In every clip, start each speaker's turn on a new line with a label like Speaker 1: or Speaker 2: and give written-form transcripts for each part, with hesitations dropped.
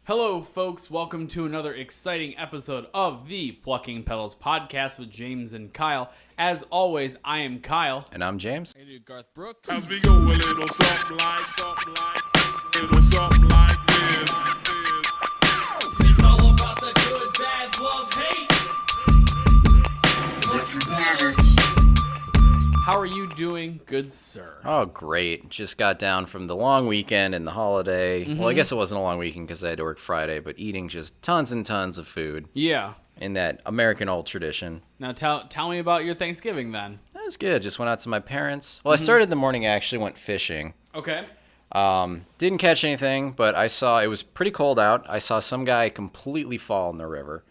Speaker 1: Hello, folks. Welcome to another exciting episode of the Plucking Petals podcast with James and Kyle. As always, I am Kyle.
Speaker 2: And I'm James.
Speaker 3: Hey, Garth Brooks.
Speaker 4: As we go a little something like this.
Speaker 1: It's all about the good, bad, love, hate. How are you doing, good sir?
Speaker 2: Oh, great. Just got down from the long weekend and the holiday. Well, I guess it wasn't a long weekend because I had to work Friday, but eating just tons and tons of food
Speaker 1: Yeah.
Speaker 2: in that American old tradition.
Speaker 1: Now tell me about your Thanksgiving then.
Speaker 2: That was good. Just went out to my parents. Well, I started in the morning. I actually went fishing.
Speaker 1: Okay.
Speaker 2: Didn't catch anything, but I saw it was pretty cold out. I saw some guy completely fall in the river.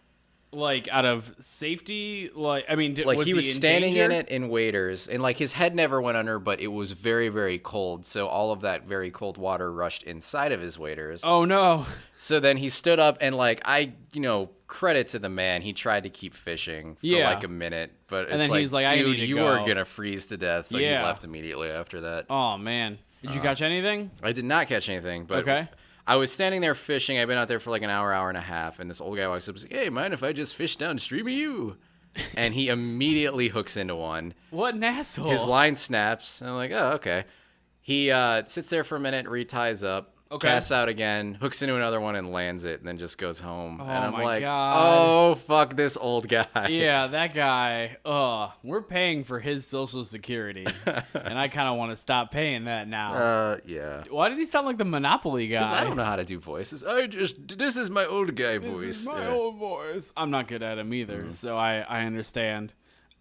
Speaker 1: Like out of safety, was
Speaker 2: He was
Speaker 1: in
Speaker 2: standing
Speaker 1: danger?
Speaker 2: in it in waders, and like his head never went under, but it was very, very cold. So all of that very cold water rushed inside of his waders.
Speaker 1: Oh no.
Speaker 2: So then he stood up and credit to the man. He tried to keep fishing for like a minute, but
Speaker 1: And
Speaker 2: it's
Speaker 1: then he's like, I
Speaker 2: dude,
Speaker 1: need to
Speaker 2: you
Speaker 1: go."
Speaker 2: are gonna freeze to death. So
Speaker 1: Yeah.
Speaker 2: he left immediately after that.
Speaker 1: Oh man. Did you catch anything?
Speaker 2: I did not catch anything, but
Speaker 1: Okay.
Speaker 2: I was standing there fishing. I've been out there for like an hour and a half, and this old guy walks up and says, "Hey, mind if I just fish downstream of you?" And he immediately hooks into one.
Speaker 1: What an asshole.
Speaker 2: His line snaps, and I'm like, "Oh, okay." He sits there for a minute, reties up,
Speaker 1: Okay.
Speaker 2: casts out again, hooks into another one, and lands it, and then just goes home.
Speaker 1: Oh,
Speaker 2: and I'm
Speaker 1: my
Speaker 2: like,
Speaker 1: God.
Speaker 2: "Oh, fuck this old guy."
Speaker 1: Yeah, that guy. We're paying for his Social Security, and I kind of want to stop paying that now.
Speaker 2: Yeah.
Speaker 1: Why did he sound like the Monopoly
Speaker 2: 'Cause
Speaker 1: guy?
Speaker 2: I don't know how to do voices. This is my old guy voice.
Speaker 1: This is my
Speaker 2: Yeah.
Speaker 1: old voice. I'm not good at him either, so I understand.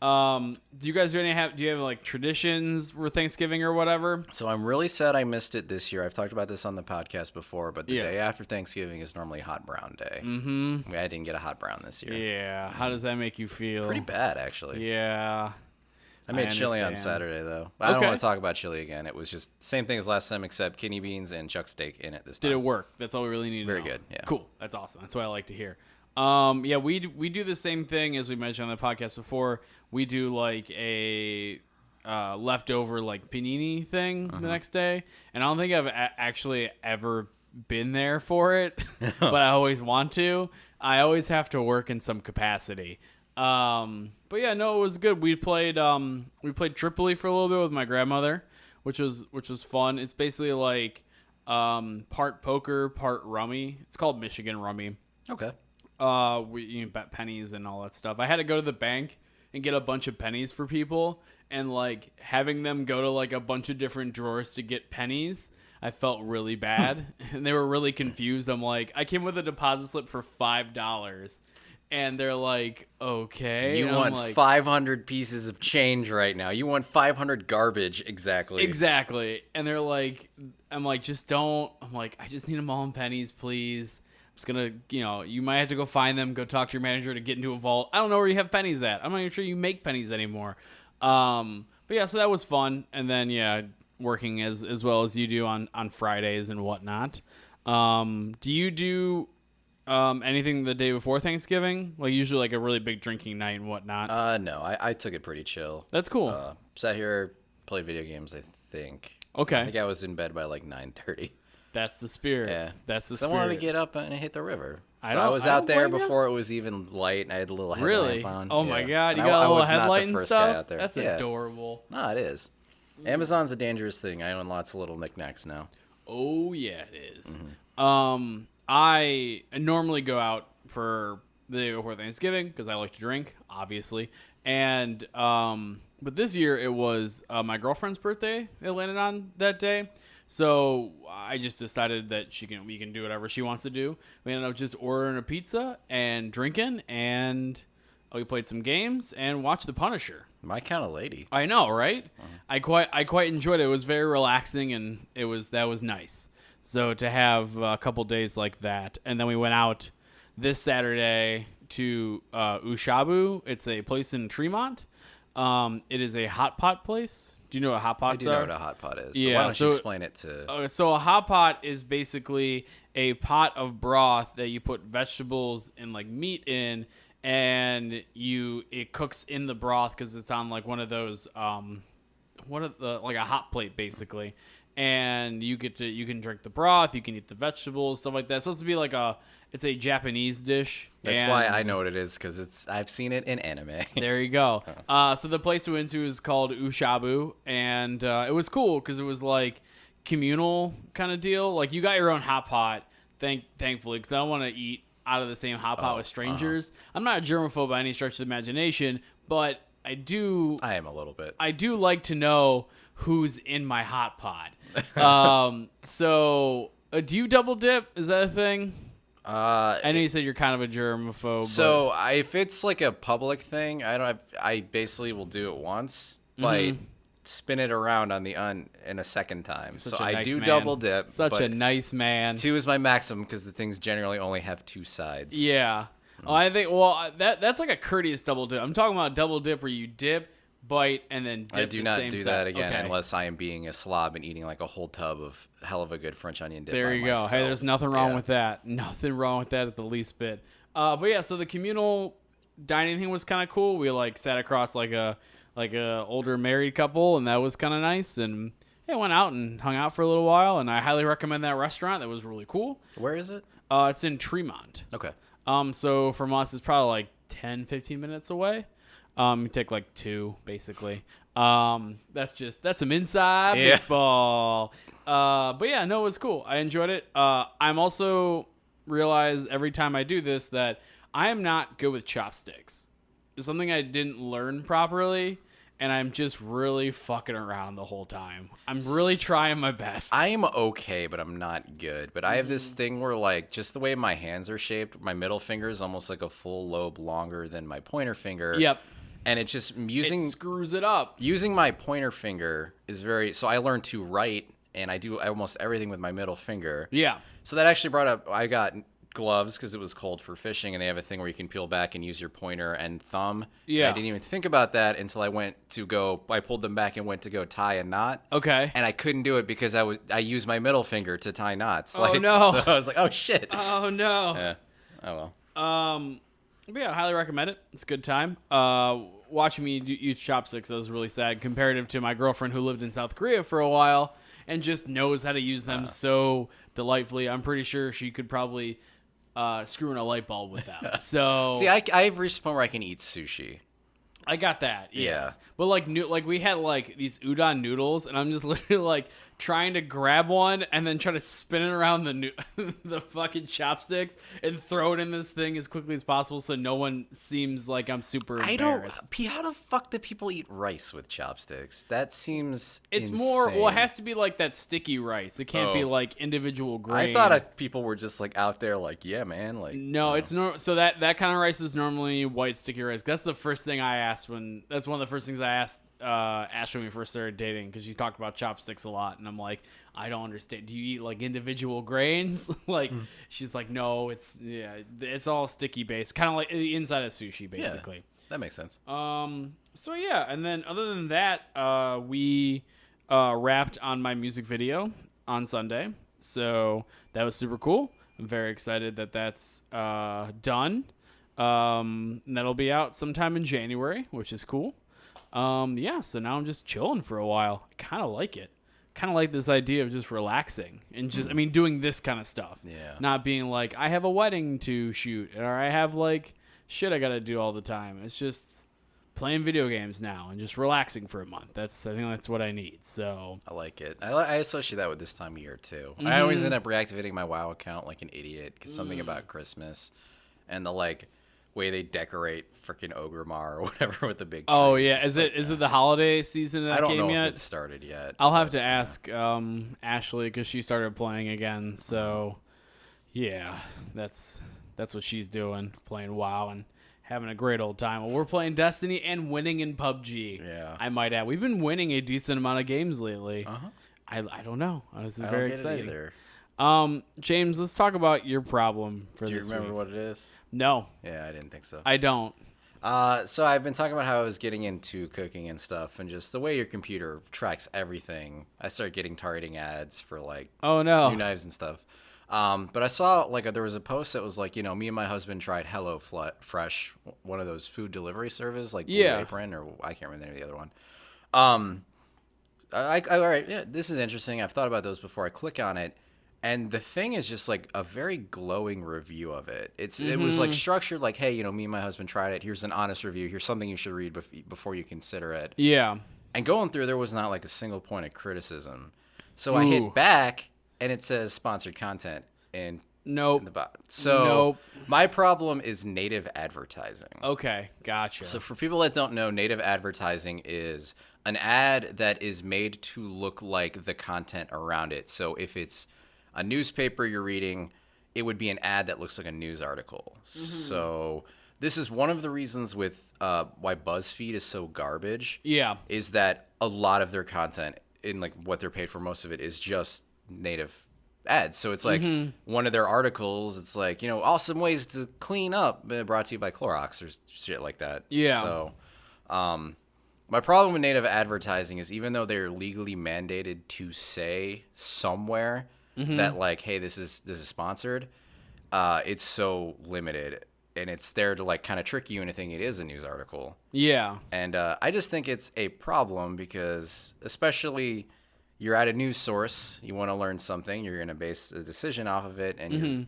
Speaker 1: Do you guys do you have like traditions for Thanksgiving or whatever?
Speaker 2: So I'm really sad I missed it this year. I've talked about this on the podcast before, but the
Speaker 1: Yeah.
Speaker 2: day after Thanksgiving is normally hot brown day.
Speaker 1: Mm-hmm.
Speaker 2: I didn't get a hot brown this year.
Speaker 1: Yeah. How does that make you feel?
Speaker 2: Pretty bad, actually.
Speaker 1: Yeah.
Speaker 2: I made chili on
Speaker 1: understand.
Speaker 2: Saturday, though. I don't
Speaker 1: Okay.
Speaker 2: want to talk about chili again. It was just same thing as last time, except kidney beans and chuck steak in it this time.
Speaker 1: Did it work? That's all we really need to
Speaker 2: Very
Speaker 1: know.
Speaker 2: good, yeah.
Speaker 1: Cool. That's awesome. That's what I like to hear. Yeah, we do the same thing as we mentioned on the podcast before. We do like a leftover like panini thing the next day, and I don't think I've actually ever been there for it, but I always want to. I always have to work in some capacity. But yeah, no, it was good. We played Tripoli for a little bit with my grandmother, which was fun. It's basically like part poker, part rummy. It's called Michigan Rummy.
Speaker 2: Okay.
Speaker 1: We bet pennies and all that stuff. I had to go to the bank and get a bunch of pennies for people, and like having them go to like a bunch of different drawers to get pennies. I felt really bad, and they were really confused. I'm like, I came with a deposit slip for $5, and they're like, okay.
Speaker 2: You
Speaker 1: And
Speaker 2: want
Speaker 1: I'm like,
Speaker 2: 500 pieces of change right now. You want 500 garbage, exactly.
Speaker 1: Exactly. And they're like, I'm like, just don't. I'm like, I just need them all in pennies, please. I'm just gonna, you might have to go find them, go talk to your manager to get into a vault. I don't know where you have pennies at. I'm not even sure you make pennies anymore. But yeah, so that was fun. And then, yeah, working as well as you do on Fridays and whatnot. Do you do anything the day before Thanksgiving? Like usually like a really big drinking night and whatnot?
Speaker 2: No, I took it pretty chill.
Speaker 1: That's cool.
Speaker 2: Sat here, played video games, I think.
Speaker 1: Okay.
Speaker 2: I think I was in bed by like 9:30.
Speaker 1: That's the spirit.
Speaker 2: Yeah.
Speaker 1: That's the
Speaker 2: So I
Speaker 1: spirit.
Speaker 2: wanted to get up and hit the river.
Speaker 1: I
Speaker 2: So I
Speaker 1: don't-
Speaker 2: was
Speaker 1: I
Speaker 2: out
Speaker 1: don't
Speaker 2: there
Speaker 1: blame ya.
Speaker 2: before it was even light, and I had a little
Speaker 1: Really?
Speaker 2: headlamp on.
Speaker 1: Oh my
Speaker 2: Yeah.
Speaker 1: God! You
Speaker 2: And
Speaker 1: got a
Speaker 2: I
Speaker 1: little
Speaker 2: was not the
Speaker 1: headlight and
Speaker 2: first guy
Speaker 1: stuff.
Speaker 2: out there.
Speaker 1: That's
Speaker 2: Yeah.
Speaker 1: adorable.
Speaker 2: No, it is. Amazon's a dangerous thing. I own lots of little knickknacks now.
Speaker 1: Oh yeah, it is.
Speaker 2: Mm-hmm.
Speaker 1: I normally go out for the day before Thanksgiving because I like to drink, obviously. And but this year it was my girlfriend's birthday. It landed on that day, so I just decided that we can do whatever she wants to do. We ended up just ordering a pizza and drinking, and we played some games and watched The Punisher.
Speaker 2: My kind of lady.
Speaker 1: I know, right? I quite enjoyed it. It was very relaxing, and that was nice. So to have a couple days like that, and then we went out this Saturday to Ushabu. It's a place in Tremont. It is a hot pot place. Do you know what hot
Speaker 2: I
Speaker 1: pots
Speaker 2: do
Speaker 1: are?
Speaker 2: know what a hot pot is.
Speaker 1: Yeah,
Speaker 2: But why don't
Speaker 1: so-
Speaker 2: you explain it to...
Speaker 1: So a hot pot is basically a pot of broth that you put vegetables and like meat in, and it cooks in the broth because it's on like one of those like a hot plate basically, and you can drink the broth, you can eat the vegetables, stuff like that. It's supposed to be like it's a Japanese dish.
Speaker 2: That's why I know what it is, because I've seen it in anime.
Speaker 1: There you go. So the place we went to is called Ushabu, and it was cool because it was like communal kind of deal. Like you got your own hot pot, thankfully, because I don't want to eat out of the same hot pot with strangers. I'm not a germaphobe by any stretch of the imagination, but I am
Speaker 2: a little bit.
Speaker 1: I do like to know who's in my hot pot. So do you double dip? Is that a thing? I know you said you're kind of a germaphobe.
Speaker 2: So if it's like a public thing, I basically will do it once, but spin it around in a second time. I do double dip.
Speaker 1: Such a nice man.
Speaker 2: 2 is my maximum because the things generally only have 2 sides.
Speaker 1: Yeah. Oh, I think that's like a courteous double dip. I'm talking about double dip where you dip, bite, and then dip.
Speaker 2: I do not do that again
Speaker 1: okay.
Speaker 2: unless I am being a slob and eating like a whole tub of hell of a good French onion dip.
Speaker 1: There you go. Hey, there's nothing wrong with that. Nothing wrong with that at the least bit. But yeah, so the communal dining thing was kind of cool. We like sat across like a older married couple, and that was kind of nice. And yeah, went out and hung out for a little while. And I highly recommend that restaurant. That was really cool.
Speaker 2: Where is it?
Speaker 1: It's in Tremont.
Speaker 2: Okay.
Speaker 1: So from us, it's probably like 10, 15 minutes away. You take like 2, basically. That's some inside baseball. But yeah, no, it was cool. I enjoyed it. I'm also realize every time I do this that I am not good with chopsticks. It's something I didn't learn properly, and I'm just really fucking around the whole time. I'm really trying my best.
Speaker 2: I'm okay, but I'm not good. But I have this thing where, like, just the way my hands are shaped, my middle finger is almost like a full lobe longer than my pointer finger.
Speaker 1: Yep.
Speaker 2: And it
Speaker 1: screws it up.
Speaker 2: Using my pointer finger is so I learned to write, and I do almost everything with my middle finger.
Speaker 1: Yeah.
Speaker 2: So that actually brought up, I got gloves because it was cold for fishing, and they have a thing where you can peel back and use your pointer and thumb.
Speaker 1: Yeah.
Speaker 2: And I didn't even think about that until I pulled them back and went to go tie a knot.
Speaker 1: Okay.
Speaker 2: And I couldn't do it because I used my middle finger to tie knots.
Speaker 1: Oh, no.
Speaker 2: So I was like, oh shit.
Speaker 1: Oh no.
Speaker 2: Yeah. Oh well.
Speaker 1: But yeah, I highly recommend it. It's a good time. Watching me use chopsticks, I was really sad comparative to my girlfriend who lived in South Korea for a while and just knows how to use them so delightfully. I'm pretty sure she could probably screw in a light bulb with them. So
Speaker 2: see, I've reached the point where I can eat sushi.
Speaker 1: I got that.
Speaker 2: Yeah.
Speaker 1: But like we had like these udon noodles, and I'm just literally like trying to grab one and then try to spin it around the fucking chopsticks and throw it in this thing as quickly as possible so no one seems like I'm super embarrassed.
Speaker 2: How the fuck do people eat rice with chopsticks? That seems insane.
Speaker 1: More, well, it has to be like that sticky rice. It can't be like individual grain.
Speaker 2: I thought people were just like out there like, yeah, man. Like
Speaker 1: no, it's no. So that kind of rice is normally white sticky rice. That's the first thing I asked that's one of the first things I asked Ash when we first started dating, because she talked about chopsticks a lot, and I'm like, I don't understand. Do you eat like individual grains? Like she's like, no, it's all sticky based, kind of like the inside of sushi, basically.
Speaker 2: Yeah, that makes sense.
Speaker 1: So yeah, and then other than that, we wrapped on my music video on Sunday, so that was super cool. I'm very excited that that's done. And that'll be out sometime in January, which is cool. Yeah, so now I'm just chilling for a while. I kind of like it. Kind of like this idea of just relaxing and just, doing this kind of stuff.
Speaker 2: Yeah.
Speaker 1: Not being like, I have a wedding to shoot, or I have like shit I got to do all the time. It's just playing video games now and just relaxing for a month. I think that's what I need. So
Speaker 2: I like it. I associate that with this time of year too. I always end up reactivating my WoW account like an idiot because something about Christmas and the like way they decorate freaking Ogrimmar or whatever with the big trees.
Speaker 1: Oh yeah, is it the holiday season that came yet?
Speaker 2: I don't know if it started yet.
Speaker 1: I'll have to ask Ashley because she started playing again. So yeah, that's what she's doing, playing WoW and having a great old time. Well, we're playing Destiny and winning in PUBG.
Speaker 2: Yeah,
Speaker 1: I might add, we've been winning a decent amount of games lately. I don't know. This is very exciting. James, let's talk about your problem for this week.
Speaker 2: Do you remember what it is?
Speaker 1: No.
Speaker 2: Yeah, I didn't think so.
Speaker 1: I don't.
Speaker 2: So I've been talking about how I was getting into cooking and stuff, and just the way your computer tracks everything. I started getting targeting ads for like new knives and stuff. But I saw like there was a post that was like, me and my husband tried Hello Fresh, one of those food delivery services, like Blue Apron, or I can't remember the name of the other one. All right, yeah, this is interesting. I've thought about those before. I click on it, and the thing is just like a very glowing review of it. It was like structured like, hey, me and my husband tried it. Here's an honest review. Here's something you should read before you consider it.
Speaker 1: Yeah.
Speaker 2: And going through, there was not like a single point of criticism. So I hit back, and it says sponsored content in the bottom. So my problem is native advertising.
Speaker 1: Okay, gotcha.
Speaker 2: So for people that don't know, native advertising is an ad that is made to look like the content around it. So if it's a newspaper you're reading, it would be an ad that looks like a news article. So this is one of the reasons with why BuzzFeed is so garbage.
Speaker 1: Yeah.
Speaker 2: Is that a lot of their content, in like what they're paid for, most of it is just native ads. So it's like one of their articles, it's like, awesome ways to clean up, brought to you by Clorox or shit like that.
Speaker 1: Yeah.
Speaker 2: So my problem with native advertising is even though they're legally mandated to say somewhere that like, hey, this is sponsored, it's so limited, and it's there to like kind of trick you into thinking it is a news article.
Speaker 1: Yeah.
Speaker 2: And I just think it's a problem because especially you're at a news source, you want to learn something, you're going to base a decision off of it, and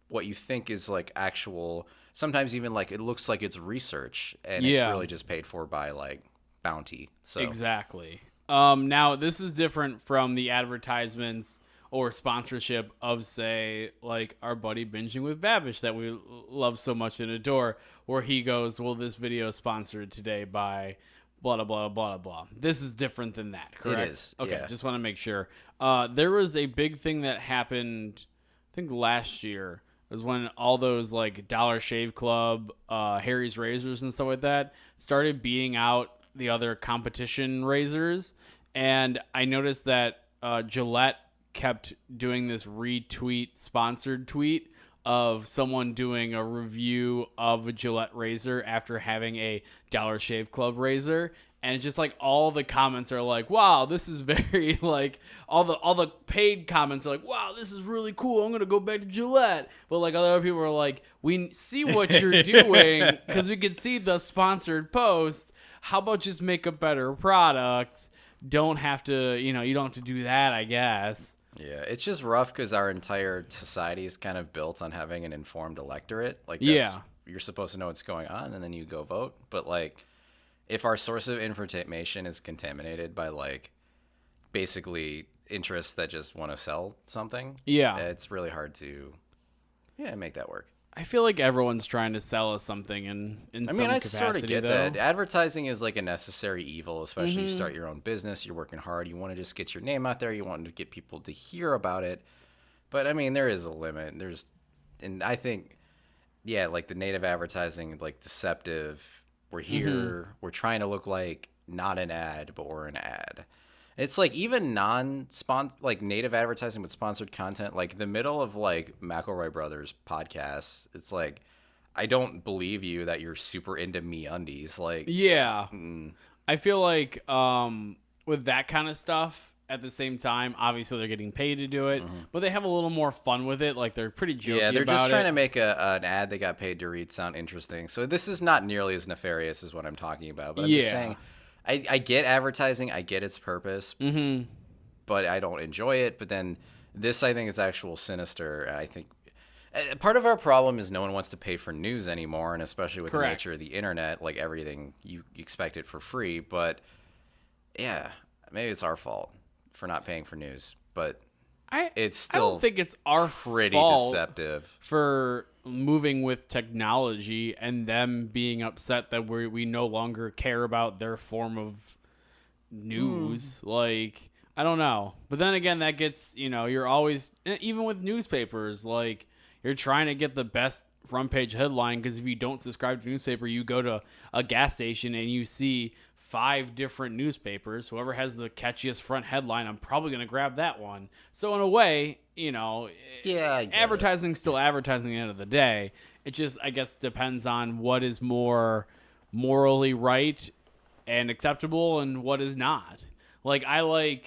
Speaker 2: what you think is like actual, sometimes even like it looks like it's research, and it's really just paid for by like bounty. So
Speaker 1: exactly. Now this is different from the advertisements or sponsorship of, say, like our buddy Binging with Babish that we love so much and adore, where he goes, well, this video is sponsored today by blah, blah, blah, blah, blah. This is different than that, correct?
Speaker 2: It is,
Speaker 1: okay,
Speaker 2: yeah.
Speaker 1: just want to make sure. There was a big thing that happened, I think last year, was when all those like Dollar Shave Club, Harry's Razors and stuff like that started beating out the other competition razors. And I noticed that Gillette kept doing this retweet sponsored tweet of someone doing a review of a Gillette razor after having a Dollar Shave Club razor, and it's just like all the comments are like, wow, this is very like all the paid comments are like, wow, this is really cool, I'm gonna go back to Gillette. But like other people are like, we see what you're doing because we can see the sponsored post, how about just make a better product? Don't have to, you don't have to do that, I guess.
Speaker 2: Yeah, it's just rough because our entire society is kind of built on having an informed electorate. Like, you're supposed to know what's going on, and then you go vote. But, like, if our source of information is contaminated by, like, basically interests that just want to sell something, it's really hard to, make that work.
Speaker 1: I feel like everyone's trying to sell us something in some capacity,
Speaker 2: I sort of get
Speaker 1: though.
Speaker 2: that. Advertising is like a necessary evil, especially you start your own business. You're working hard. You want to just get your name out there. You want to get people to hear about it. But, I mean, there is a limit. And I think, like the native advertising, like deceptive. We're here. We're trying to look like not an ad, but we're an ad. It's like even like native advertising with sponsored content, like the middle of like McElroy Brothers podcasts, it's like, I don't believe you that you're super into MeUndies. Like,
Speaker 1: I feel like with that kind of stuff, at the same time, obviously they're getting paid to do it, but they have a little more fun with it. Like they're pretty jokey about it.
Speaker 2: Yeah, they're just trying to make an ad they got paid to read sound interesting. So this is not nearly as nefarious as what I'm talking about. But I'm just saying, I get advertising, I get its purpose, but I don't enjoy it. But then this, I think, is actual sinister. I think part of our problem is no one wants to pay for news anymore, and especially with the nature of the internet, like everything, you expect it for free. But yeah, maybe it's our fault for not paying for news, but it's still
Speaker 1: I don't think it's our
Speaker 2: pretty
Speaker 1: fault
Speaker 2: deceptive
Speaker 1: for moving with technology and them being upset that we no longer care about their form of news. Like, I don't know. But then again, that gets, you're always, even with newspapers, like you're trying to get the best front page headline, because if you don't subscribe to a newspaper, you go to a gas station and you see 5 different newspapers. Whoever has the catchiest front headline, I'm probably going to grab that one. So in a way, advertising is still advertising at the end of the day. It just, I guess, depends on what is more morally right and acceptable and what is not. Like, I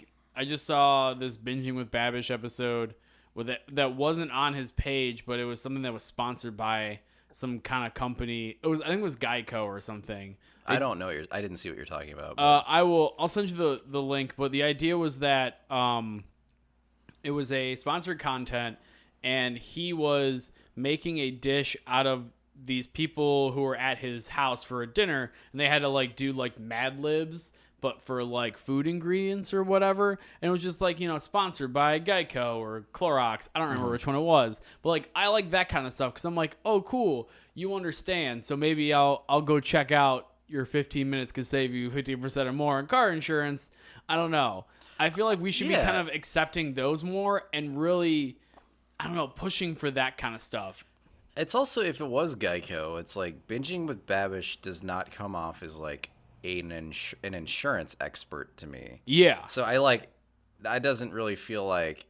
Speaker 1: just saw this Binging with Babish episode with that wasn't on his page, but it was something that was sponsored by some kind of company. I think it was Geico or something.
Speaker 2: I don't know. I didn't see what you're talking about.
Speaker 1: I'll send you the link. But the idea was that it was a sponsored content, and he was making a dish out of these people who were at his house for a dinner, and they had to like do like Mad Libs, but for like food ingredients or whatever. And it was just like, sponsored by Geico or Clorox. I don't remember which one it was, but like, I like that kind of stuff. Cause I'm like, oh, cool. You understand. So maybe I'll go check out your 15 minutes could save you 50% or more in car insurance. I don't know. I feel like we should be kind of accepting those more and really, I don't know, pushing for that kind of stuff.
Speaker 2: It's also, if it was Geico, it's like Binging with Babish does not come off as like an insurance expert to me.
Speaker 1: Yeah.
Speaker 2: So that doesn't really feel like,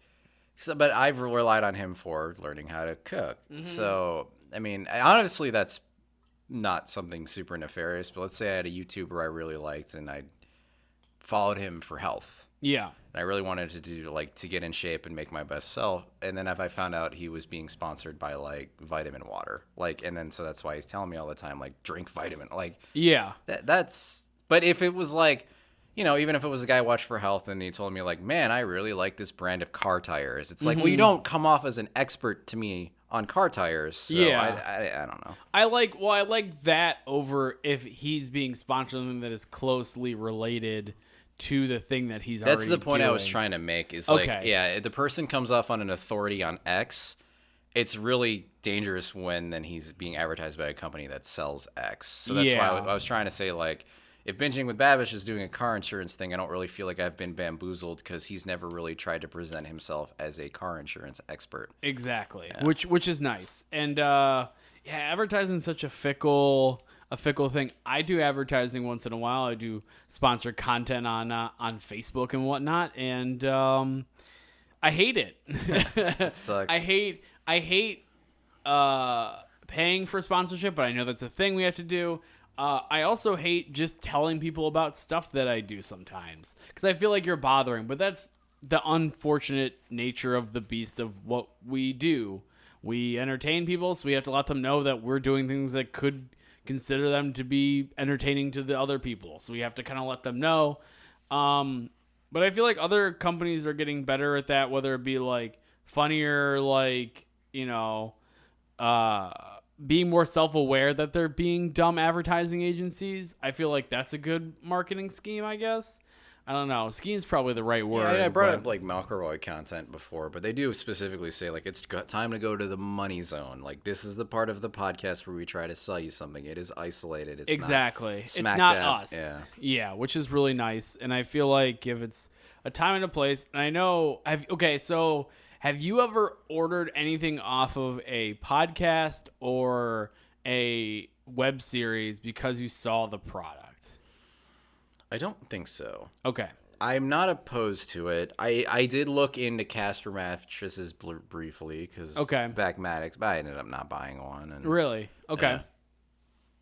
Speaker 2: but I've relied on him for learning how to cook. Mm-hmm. So, I mean, honestly, that's not something super nefarious, but let's say I had a YouTuber I really liked and I followed him for health.
Speaker 1: Yeah.
Speaker 2: And I really wanted to get in shape and make my best self. And then if I found out he was being sponsored by like vitamin water, and then so that's why he's telling me all the time, like, drink vitamin,
Speaker 1: yeah,
Speaker 2: that's, but if it was like, even if it was a guy I watched for health and he told me like, man, I really like this brand of car tires. It's like, well, you don't come off as an expert to me on car tires. So I don't know.
Speaker 1: I like that over if he's being sponsored something that is closely related to the thing that he's already doing.
Speaker 2: That's the point I was trying to make is the person comes off on an authority on X. It's really dangerous when then he's being advertised by a company that sells X. So that's why I was trying to say, like, if Binging with Babish is doing a car insurance thing, I don't really feel like I've been bamboozled because he's never really tried to present himself as a car insurance expert.
Speaker 1: Exactly, yeah. Which is nice. And advertising is such a fickle thing. I do advertising once in a while. I do sponsored content on Facebook and whatnot, and I hate it.
Speaker 2: It sucks.
Speaker 1: I hate paying for sponsorship, but I know that's a thing we have to do. I also hate just telling people about stuff that I do sometimes because I feel like you're bothering, but that's the unfortunate nature of the beast of what we do. We entertain people, so we have to let them know that we're doing things that could consider them to be entertaining to the other people. So we have to kind of let them know. But I feel like other companies are getting better at that, whether it be like funnier, like, being more self-aware that they're being dumb advertising agencies. I feel like that's a good marketing scheme, I guess. I don't know. Scheme's probably the right word.
Speaker 2: Yeah, I brought up like McElroy content before, but they do specifically say like it's time to go to the money zone. Like this is the part of the podcast where we try to sell you something. It is isolated. It's
Speaker 1: exactly.
Speaker 2: It's
Speaker 1: not us. Yeah, which is really nice. And I feel like if it's a time and a place, and I know. So have you ever ordered anything off of a podcast or a web series because you saw the product?
Speaker 2: I don't think so.
Speaker 1: Okay.
Speaker 2: I'm not opposed to it. I did look into Casper mattresses briefly because Backmatics, but I ended up not buying one. And,
Speaker 1: really? Okay.
Speaker 2: Yeah.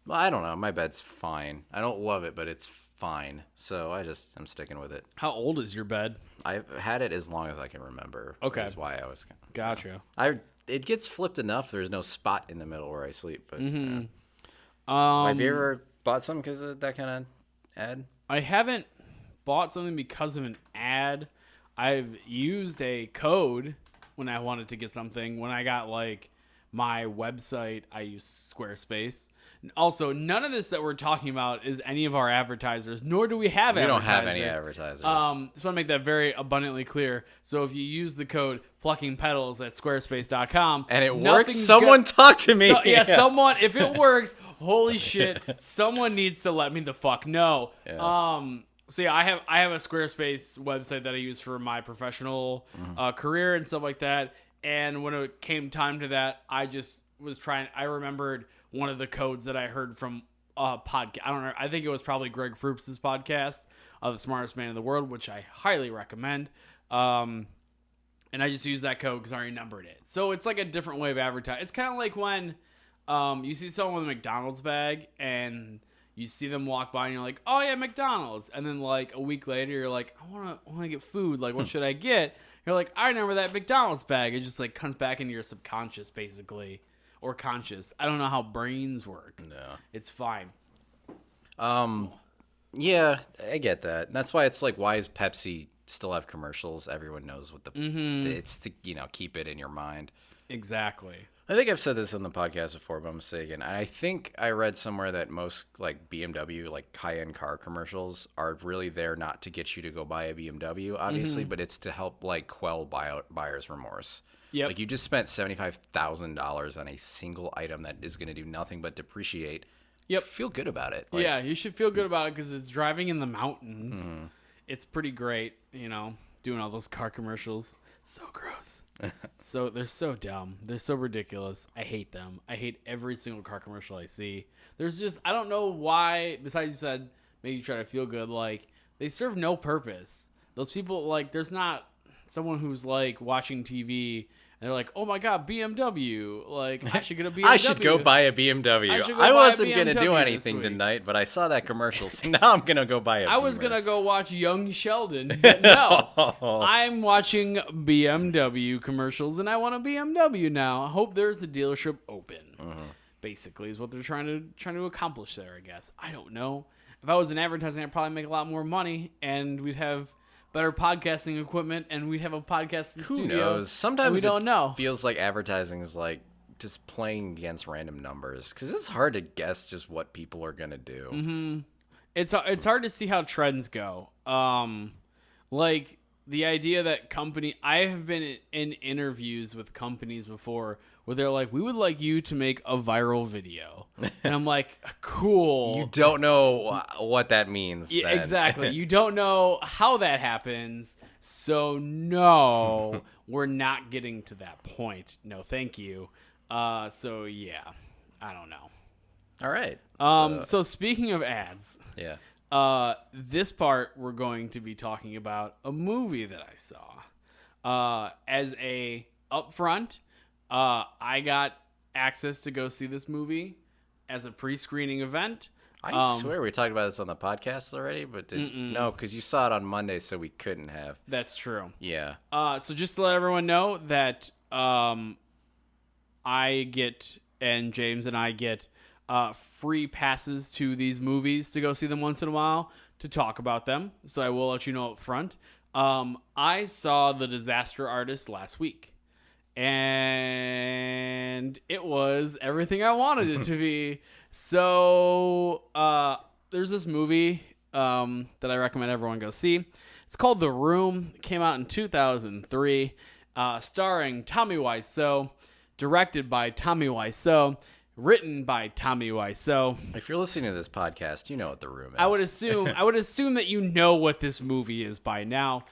Speaker 2: Well, I don't know. My bed's fine. I don't love it, but it's fine. So I'm sticking with it.
Speaker 1: How old is your bed?
Speaker 2: I've had it as long as I can remember.
Speaker 1: Okay.
Speaker 2: That's why I was.
Speaker 1: Gotcha.
Speaker 2: It gets flipped enough. There's no spot in the middle where I sleep. But have you ever bought some because of that kind of ad?
Speaker 1: I haven't bought something because of an ad. I've used a code when I wanted to get something. When I got like my website, I use Squarespace. Also, none of this that we're talking about is any of our advertisers, nor do we have advertisers.
Speaker 2: We don't have any advertisers.
Speaker 1: Just want to make that very abundantly clear. So if you use the code Plucking Petals at squarespace.com
Speaker 2: and it works, someone talk to me.
Speaker 1: Someone, if it works, holy shit, someone needs to let me the fuck know. Yeah. So yeah, I have a Squarespace website that I use for my professional career and stuff like that. And when it came time to that, I just was trying. I remembered one of the codes that I heard from a podcast. I don't know. I think it was probably Greg Proops' podcast, The Smartest Man in the World, which I highly recommend. And I just used that code because I remembered it. So it's like a different way of advertising. It's kind of like when you see someone with a McDonald's bag and you see them walk by and you're like, oh yeah, McDonald's. And then like a week later, you're like, I want to get food. Like, what should I get? You're like, I remember that McDonald's bag. It just like comes back into your subconscious basically. or conscious. I don't know how brains work.
Speaker 2: No.
Speaker 1: It's fine.
Speaker 2: Yeah, I get that. That's why it's like, why is Pepsi still have commercials? Everyone knows what it's to, keep it in your mind.
Speaker 1: Exactly.
Speaker 2: I think I've said this on the podcast before, but I'm mistaken. I think I read somewhere that most like BMW, like high-end car commercials, are really there not to get you to go buy a BMW, obviously, but it's to help like quell buyer's remorse.
Speaker 1: Yep.
Speaker 2: Like you just spent $75,000 on a single item that is going to do nothing but depreciate.
Speaker 1: Yep.
Speaker 2: Feel good about it.
Speaker 1: Yeah, you should feel good about it because it's driving in the mountains. It's pretty great, doing all those car commercials. So gross. They're so dumb. They're so ridiculous. I hate them. I hate every single car commercial I see. There's just, I don't know why, besides you said, maybe you try to feel good, like, they serve no purpose. Those people, like, there's not someone who's, like, watching TV and they're like, oh my God, BMW. Like, I should get a BMW.
Speaker 2: I should go buy a BMW. I wasn't going to do anything tonight, but I saw that commercial, so now I'm going to go buy a
Speaker 1: I was going to go watch Young Sheldon, but no. I'm watching BMW commercials, and I want a BMW now. I hope there's a dealership open, basically, is what they're trying to accomplish there, I guess. I don't know. If I was in advertising, I'd probably make a lot more money, and we'd have better podcasting equipment, and we'd have a podcasting studio.
Speaker 2: Who knows? Sometimes
Speaker 1: we don't know.
Speaker 2: Feels like advertising is like just playing against random numbers because it's hard to guess just what people are gonna do.
Speaker 1: It's hard to see how trends go. Like the idea that I have been in interviews with companies before where they're like, we would like you to make a viral video. And I'm like, cool.
Speaker 2: You don't know what that means.
Speaker 1: Yeah,
Speaker 2: then.
Speaker 1: exactly. You don't know how that happens. So no, we're not getting to that point. No, thank you. So yeah, I don't know.
Speaker 2: All right.
Speaker 1: So speaking of ads.
Speaker 2: Yeah.
Speaker 1: This part we're going to be talking about a movie that I saw. As a upfront, I got access to go see this movie as a pre-screening event.
Speaker 2: I swear we talked about this on the podcast already, but no, because you saw it on Monday, so we couldn't have.
Speaker 1: That's true.
Speaker 2: Yeah.
Speaker 1: So just to let everyone know that I get, and James and I get, free passes to these movies to go see them once in a while to talk about them. So I will let you know up front. I saw The Disaster Artist last week, and it was everything I wanted it to be. So there's this movie that I recommend everyone go see. It's called The Room. It came out in 2003, starring Tommy Wiseau, directed by Tommy Wiseau, written by Tommy Wiseau.
Speaker 2: If you're listening to this podcast, you know what The Room is.
Speaker 1: I would assume that you know what this movie is by now.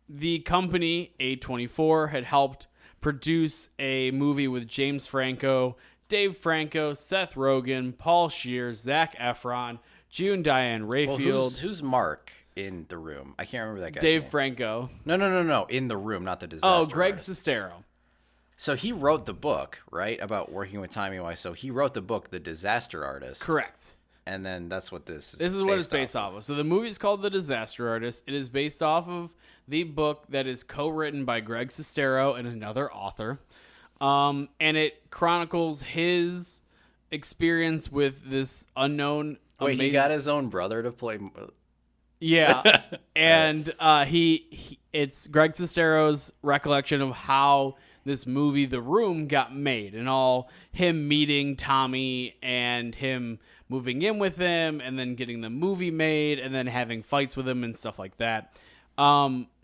Speaker 1: The company A24 had helped produce a movie with James Franco, Dave Franco, Seth Rogen, Paul Scheer, Zac Efron, June Diane Raphael.
Speaker 2: Well, who's Mark in The Room? I can't remember that guy's
Speaker 1: Dave
Speaker 2: name.
Speaker 1: Franco.
Speaker 2: No. In The Room, not The Disaster
Speaker 1: Oh, Greg
Speaker 2: Artist.
Speaker 1: Sestero.
Speaker 2: So he wrote the book, right, about working with Tommy Wiseau. He wrote the book, The Disaster Artist.
Speaker 1: Correct.
Speaker 2: And then that's what this is.
Speaker 1: This is what it's based off of. So the movie is called The Disaster Artist. It is based off of the book that is co-written by Greg Sestero and another author. And it chronicles his experience with this unknown.
Speaker 2: Wait, he got his own brother to play.
Speaker 1: Yeah, and it's Greg Sestero's recollection of how this movie, The Room, got made, and all him meeting Tommy and him moving in with him, and then getting the movie made, and then having fights with him and stuff like that.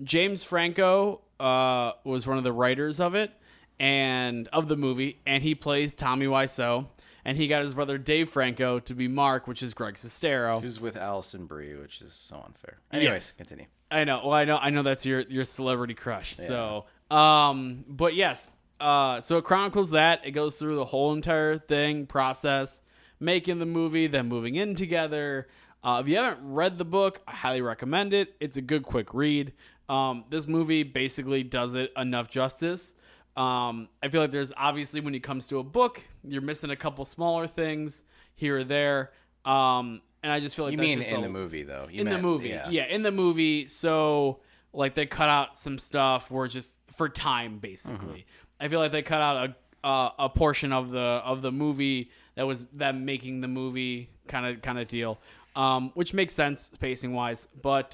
Speaker 1: James Franco was one of the writers of it and of the movie, and he plays Tommy Wiseau. And he got his brother Dave Franco to be Mark, which is Greg Sestero.
Speaker 2: Who's with Allison Brie, which is so unfair. Anyways,
Speaker 1: yes.
Speaker 2: Continue.
Speaker 1: I know. Well, I know that's your celebrity crush. Yeah. So, but yes. So it chronicles that. It goes through the whole entire process, making the movie, then moving in together. If you haven't read the book, I highly recommend it. It's a good, quick read. This movie basically does it enough justice. I feel like there's obviously, when it comes to a book, you're missing a couple smaller things here or there. And I just feel like
Speaker 2: you
Speaker 1: that's
Speaker 2: mean
Speaker 1: just
Speaker 2: in the movie though?
Speaker 1: The movie, yeah, in the movie. So like they cut out some stuff where just for time, basically. I feel like they cut out a portion of the movie that was them making the movie kind of deal, which makes sense pacing wise. But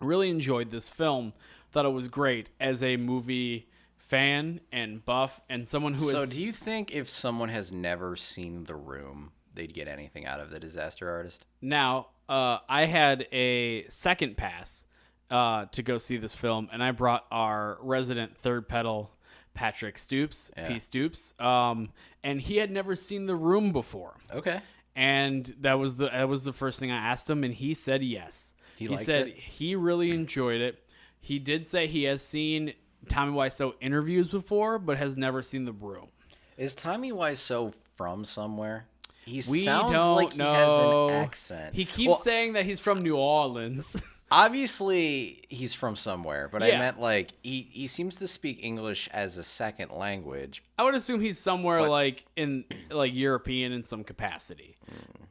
Speaker 1: really enjoyed this film. Thought it was great as a movie fan and buff and someone who is.
Speaker 2: So do you think if someone has never seen The Room, they'd get anything out of The Disaster Artist?
Speaker 1: Now, I had a second pass to go see this film, and I brought our resident third pedal, Patrick Stoops, p.stoops, and he had never seen The Room before.
Speaker 2: Okay.
Speaker 1: And that was the first thing I asked him, and he said yes. He said he really enjoyed it. He did say he has seen Tommy Wiseau interviews before, but has never seen The Room.
Speaker 2: Is Tommy Wiseau from somewhere?
Speaker 1: We
Speaker 2: sounds
Speaker 1: don't
Speaker 2: like
Speaker 1: know.
Speaker 2: He has an accent.
Speaker 1: He keeps saying that he's from New Orleans.
Speaker 2: Obviously, he's from somewhere, but
Speaker 1: Yeah.
Speaker 2: I meant like he seems to speak English as a second language.
Speaker 1: I would assume he's somewhere like in like European in some capacity,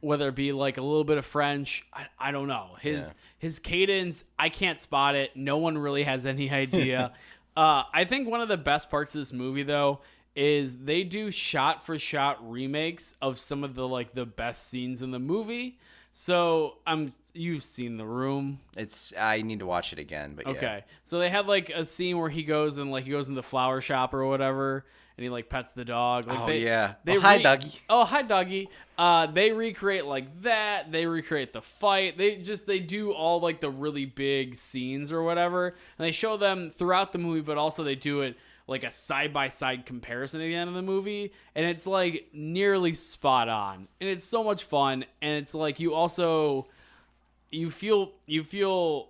Speaker 1: whether it be like a little bit of French. I don't know. His cadence, I can't spot it. No one really has any idea. I think one of the best parts of this movie though is they do shot for shot remakes of some of the best scenes in the movie. So you've seen The Room.
Speaker 2: I need to watch it again, but yeah.
Speaker 1: Okay. So they had like a scene where he goes in the flower shop or whatever, and he like pets the dog. Like,
Speaker 2: hi, Dougie.
Speaker 1: Oh, hi, Dougie. They recreate like that. They recreate the fight. They do all like the really big scenes or whatever, and they show them throughout the movie, but also they do it like a side-by-side comparison at the end of the movie, and it's like nearly spot on, and it's so much fun, and it's like you feel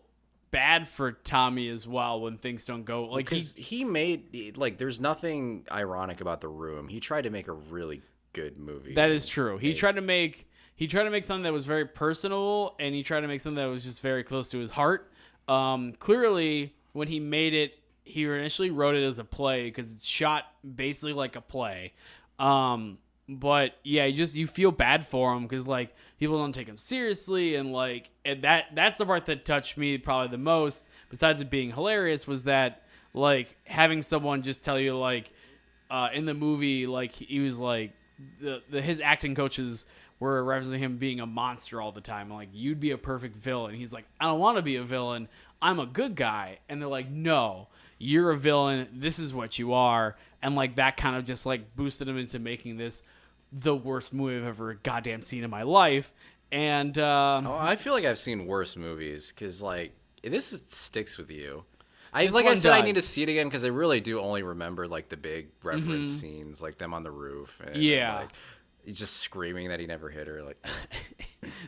Speaker 1: bad for Tommy as well when things don't go like
Speaker 2: he made like there's nothing ironic about The Room. He tried to make a really good movie.
Speaker 1: That is true. He tried to make something that was very personal, and he tried to make something that was just very close to his heart. Clearly, when he made it, he initially wrote it as a play because it's shot basically like a play. But yeah, you feel bad for him because like people don't take him seriously, and like that's the part that touched me probably the most. Besides it being hilarious, was that like having someone just tell you like in the movie like he was like his acting coaches were referencing him being a monster all the time. Like, you'd be a perfect villain. He's like, I don't want to be a villain. I'm a good guy. And they're like, no, you're a villain. This is what you are. And like that kind of just like boosted him into making this the worst movie I've ever goddamn seen in my life. And
Speaker 2: I feel like I've seen worse movies because like this sticks with you. I said, I need to see it again because I really do only remember like the big reference scenes, like them on the roof. And, like, he's just screaming that he never hit her. Like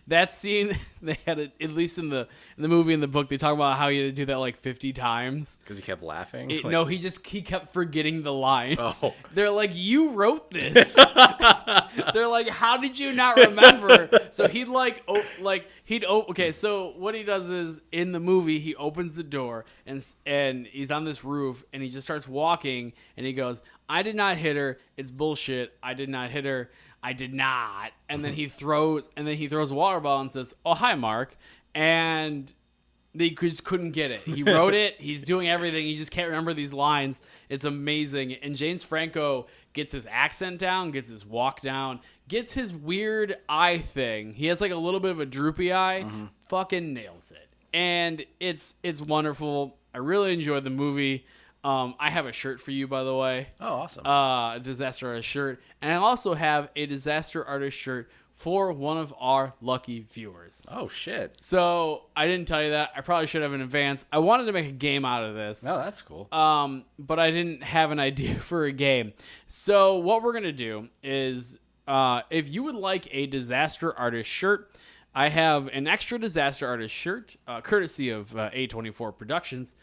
Speaker 1: that scene, they had it at least in the movie and the book. They talk about how he had to do that like 50 times
Speaker 2: because he kept laughing.
Speaker 1: No, he kept forgetting the lines.
Speaker 2: Oh.
Speaker 1: They're like, you wrote this. They're like, how did you not remember? So he'd okay. So what he does is in the movie he opens the door and he's on this roof and he just starts walking and he goes, I did not hit her. It's bullshit. I did not hit her. I did not. And then he throws a water bottle and says, oh, hi, Mark. And they just couldn't get it. He wrote it. He's doing everything. He just can't remember these lines. It's amazing. And James Franco gets his accent down, gets his walk down, gets his weird eye thing. He has like a little bit of a droopy eye. Fucking nails it. And it's wonderful. I really enjoyed the movie. I have a shirt for you, by the way.
Speaker 2: Oh, awesome.
Speaker 1: A Disaster Artist shirt. And I also have a Disaster Artist shirt for one of our lucky viewers.
Speaker 2: Oh, shit.
Speaker 1: So I didn't tell you that. I probably should have in advance. I wanted to make a game out of this.
Speaker 2: Oh, that's cool.
Speaker 1: But I didn't have an idea for a game. So what we're going to do is if you would like a Disaster Artist shirt, I have an extra Disaster Artist shirt, courtesy of A24 Productions.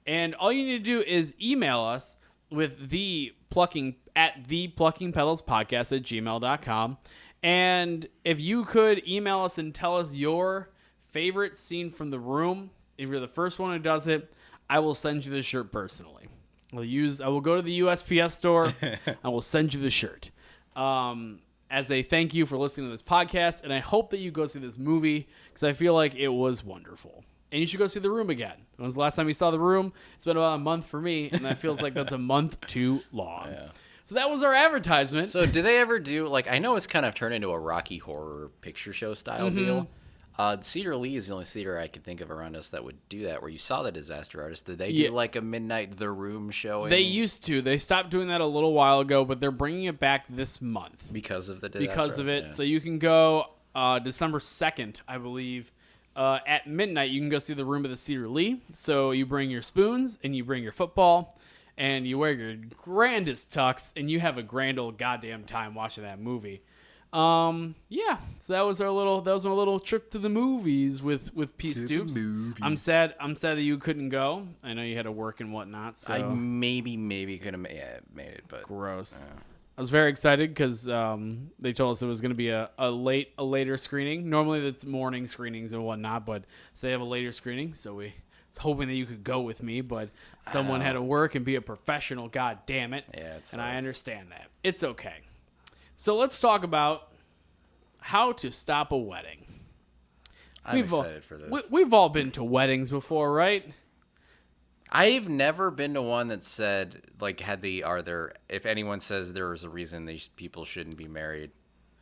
Speaker 1: And all you need to do is email us with the Plucking Petals podcast at gmail.com. And if you could email us and tell us your favorite scene from The Room, if you're the first one who does it, I will send you the shirt personally. I will go to the USPS store. I will send you the shirt. As a thank you for listening to this podcast. And I hope that you go see this movie because I feel like it was wonderful. And you should go see The Room again. When was the last time you saw The Room? It's been about a month for me, and that feels like that's a month too long. Yeah. So that was our advertisement.
Speaker 2: So do they ever do, like, I know it's kind of turned into a Rocky Horror Picture Show style deal. Cedar Lee is the only theater I could think of around us that would do that, where you saw the disaster artist. Did they do like a midnight The Room showing?
Speaker 1: They used to. They stopped doing that a little while ago, but they're bringing it back this month.
Speaker 2: Because of the disaster?
Speaker 1: Because of it. Yeah. So you can go December 2nd, I believe. At midnight, you can go see The Room of the Cedar Lee. So you bring your spoons and you bring your football and you wear your grandest tux and you have a grand old goddamn time watching that movie. Yeah, so that was my little trip to the movies with p.stoops. I'm sad that you couldn't go. I know you had to work and whatnot. So
Speaker 2: I maybe could have made it, but
Speaker 1: gross. I was very excited because they told us it was going to be a later screening. Normally it's morning screenings and whatnot, but so they have a later screening. So we was hoping that you could go with me, but someone had to work and be a professional. God damn it!
Speaker 2: Yeah,
Speaker 1: and I understand that. It's okay. So let's talk about how to stop a wedding.
Speaker 2: I'm excited for this.
Speaker 1: We've all been to weddings before, right?
Speaker 2: I've never been to one that said, like, if anyone says there was a reason these people shouldn't be married.